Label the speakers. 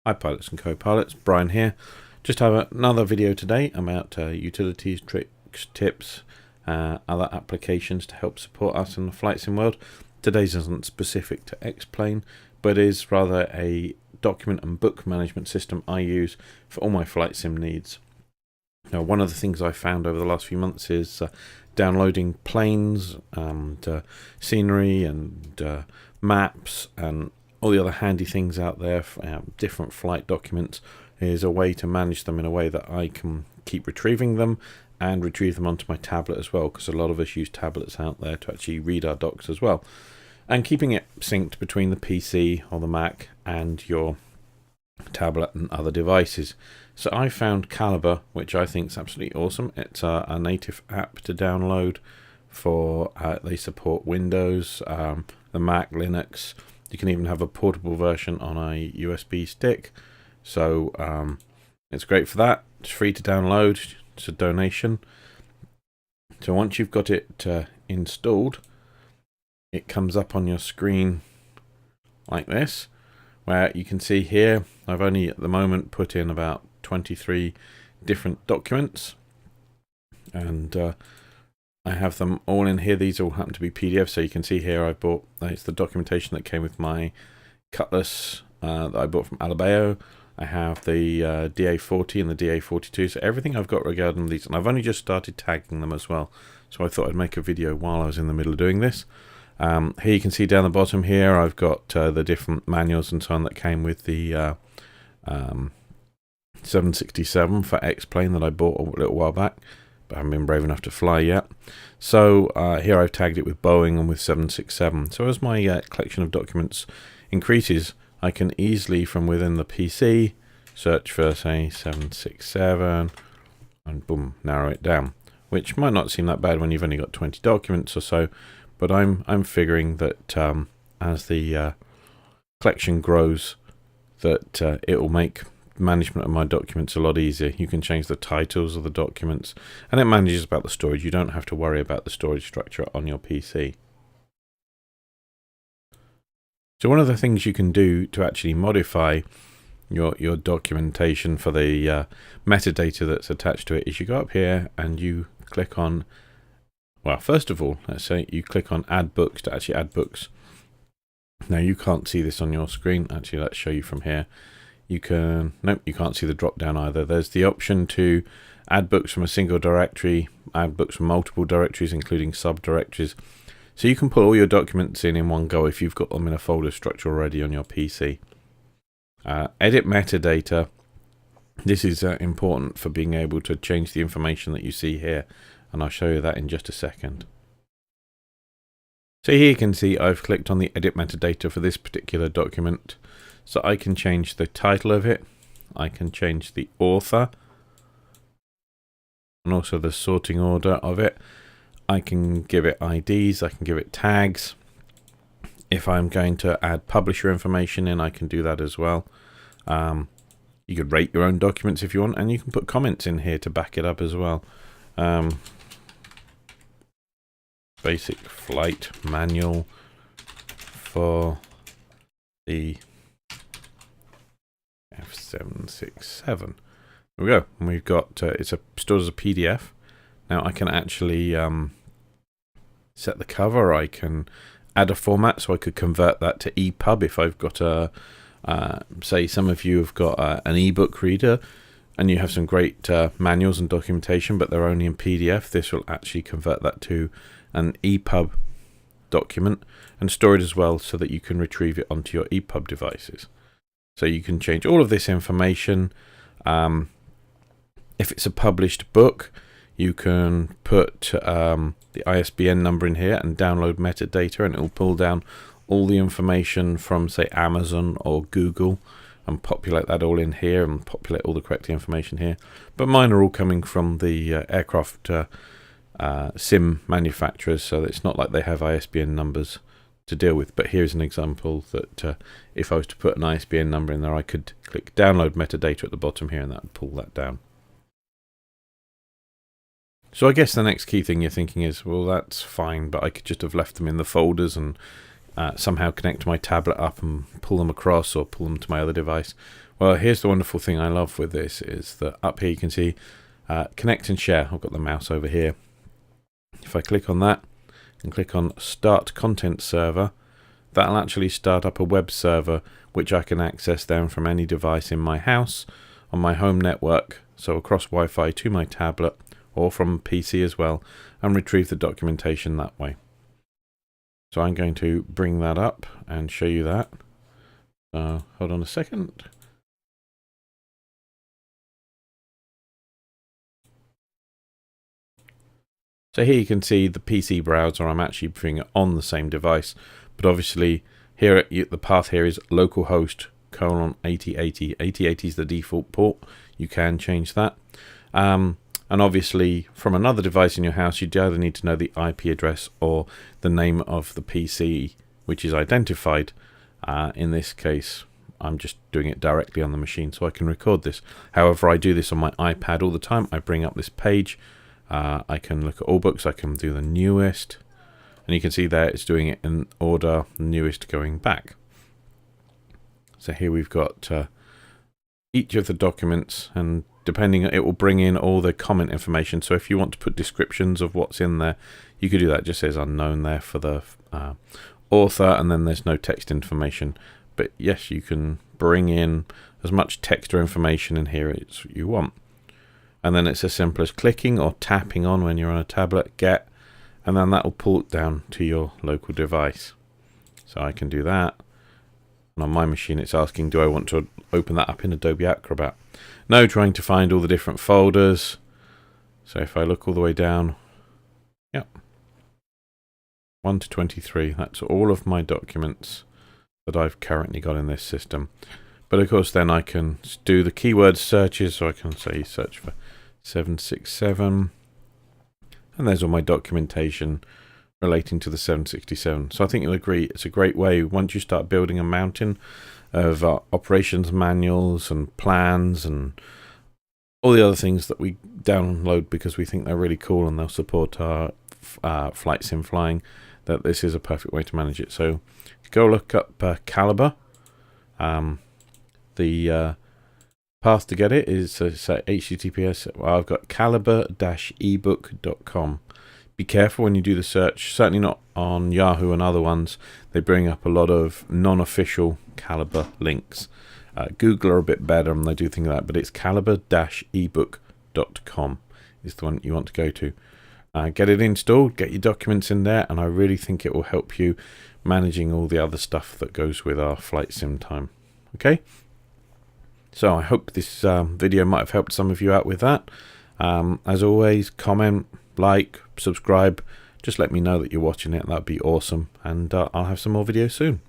Speaker 1: Hi pilots and co-pilots, Brian here. Just have another video today about utilities, tricks, tips, other applications to help support us in the flight sim world. Today's isn't specific to X-Plane, but is rather a document and book management system I use for all my flight sim needs. Now, one of the things I found over the last few months is downloading planes and scenery and maps and all the other handy things out there, different flight documents, is a way to manage them in a way that I can keep retrieving them and retrieve them onto my tablet as well, because a lot of us use tablets out there to actually read our docs as well. And keeping it synced between the PC or the Mac and your tablet and other devices. So I found Calibre, which I think is absolutely awesome. It's a native app to download for, they support Windows, the Mac, Linux. You can even have a portable version on a USB stick. So it's great for that. It's free to download. It's a donation. So once you've got it installed, it comes up on your screen like this, where you can see here I've only at the moment put in about 23 different documents, and I have them all in here. These all happen to be PDFs, so you can see here I bought, it's the documentation that came with my Cutlass that I bought from Alabeo. I have the DA40 and the DA42, so everything I've got regarding these, and I've only just started tagging them as well, so I thought I'd make a video while I was in the middle of doing this. Here you can see down the bottom here I've got the different manuals and so on that came with the 767 for X-Plane that I bought a little while back, but I haven't been brave enough to fly yet. So here I've tagged it with Boeing and with 767. So as my collection of documents increases, I can easily from within the PC search for, say, 767 and boom, narrow it down, which might not seem that bad when you've only got 20 documents or so, but I'm figuring that as the collection grows, that it will make management of my documents a lot easier. You can change the titles of the documents, and it manages about the storage. You don't have to worry about the storage structure on your PC. So one of the things you can do to actually modify your documentation for the metadata that's attached to it is you go up here and you click on, well, first of all, let's say you click on add books to actually add books. Now you can't see this on your screen. Actually, let's show you from here. You can, nope, you can't see the drop down either. There's the option to add books from a single directory, add books from multiple directories, including subdirectories. So you can put all your documents in one go if you've got them in a folder structure already on your PC. Edit metadata. This is important for being able to change the information that you see here, and I'll show you that in just a second. So here you can see I've clicked on the edit metadata for this particular document. So I can change the title of it, I can change the author, and also the sorting order of it. I can give it IDs, I can give it tags. If I'm going to add publisher information in, I can do that as well. You could rate your own documents if you want, and you can put comments in here to back it up as well. Basic flight manual for the F767. There we go. And we've got it's stored as a PDF. Now I can actually set the cover. I can add a format, so I could convert that to EPUB if I've got a say some of you have got an ebook reader and you have some great manuals and documentation, but they're only in PDF. This will actually convert that to an EPUB document and store it as well, so that you can retrieve it onto your EPUB devices. So you can change all of this information. If it's a published book, you can put the ISBN number in here and download metadata, and it will pull down all the information from, say, Amazon or Google and populate that all in here and populate all the correct information here. But mine are all coming from the aircraft sim manufacturers, so it's not like they have ISBN numbers to deal with. But here's an example that if I was to put an ISBN number in there, I could click download metadata at the bottom here, and that would pull that down. So I guess the next key thing you're thinking is, well, that's fine, but I could just have left them in the folders and somehow connect my tablet up and pull them across or pull them to my other device. Well, here's the wonderful thing I love with this is that up here you can see connect and share. I've got the mouse over here. If I click on that and click on Start Content Server, that'll actually start up a web server which I can access then from any device in my house on my home network, so across Wi-Fi to my tablet or from PC as well, and retrieve the documentation that way. So I'm going to bring that up and show you that. Hold on a second. So here you can see the PC browser. I'm actually putting it on the same device, but obviously here the path here is localhost :8080. 8080 is the default port. You can change that. And obviously from another device in your house, you'd either need to know the IP address or the name of the PC which is identified. In this case, I'm just doing it directly on the machine so I can record this. However, I do this on my iPad all the time. I bring up this page. I can look at all books. I can do the newest. And you can see there it's doing it in order, newest going back. So here we've got each of the documents, and depending, it will bring in all the comment information. So if you want to put descriptions of what's in there, you could do that. It just says unknown there for the author, and then there's no text information. But yes, you can bring in as much text or information in here as you want. And then it's as simple as clicking or tapping on when you're on a tablet, get, and then that will pull it down to your local device. So I can do that. And on my machine, it's asking, do I want to open that up in Adobe Acrobat? No, trying to find all the different folders. So if I look all the way down, yep, 1 to 23, that's all of my documents that I've currently got in this system. But of course, then I can do the keyword searches. So I can say search for 767. And there's all my documentation relating to the 767. So I think you'll agree it's a great way, once you start building a mountain of operations manuals and plans and all the other things that we download because we think they're really cool and they'll support our flight sim flying, that this is a perfect way to manage it. So go look up Calibre. The path to get it is HTTPS. Well, I've got calibre-ebook.com. Be careful when you do the search, certainly not on Yahoo and other ones. They bring up a lot of non-official Calibre links. Google are a bit better and they do things like that, but it's calibre-ebook.com is the one you want to go to. Get it installed, get your documents in there, and I really think it will help you managing all the other stuff that goes with our flight sim time. Okay? So I hope this video might have helped some of you out with that. As always, comment, like, subscribe. Just let me know that you're watching it. That'd be awesome. And I'll have some more videos soon.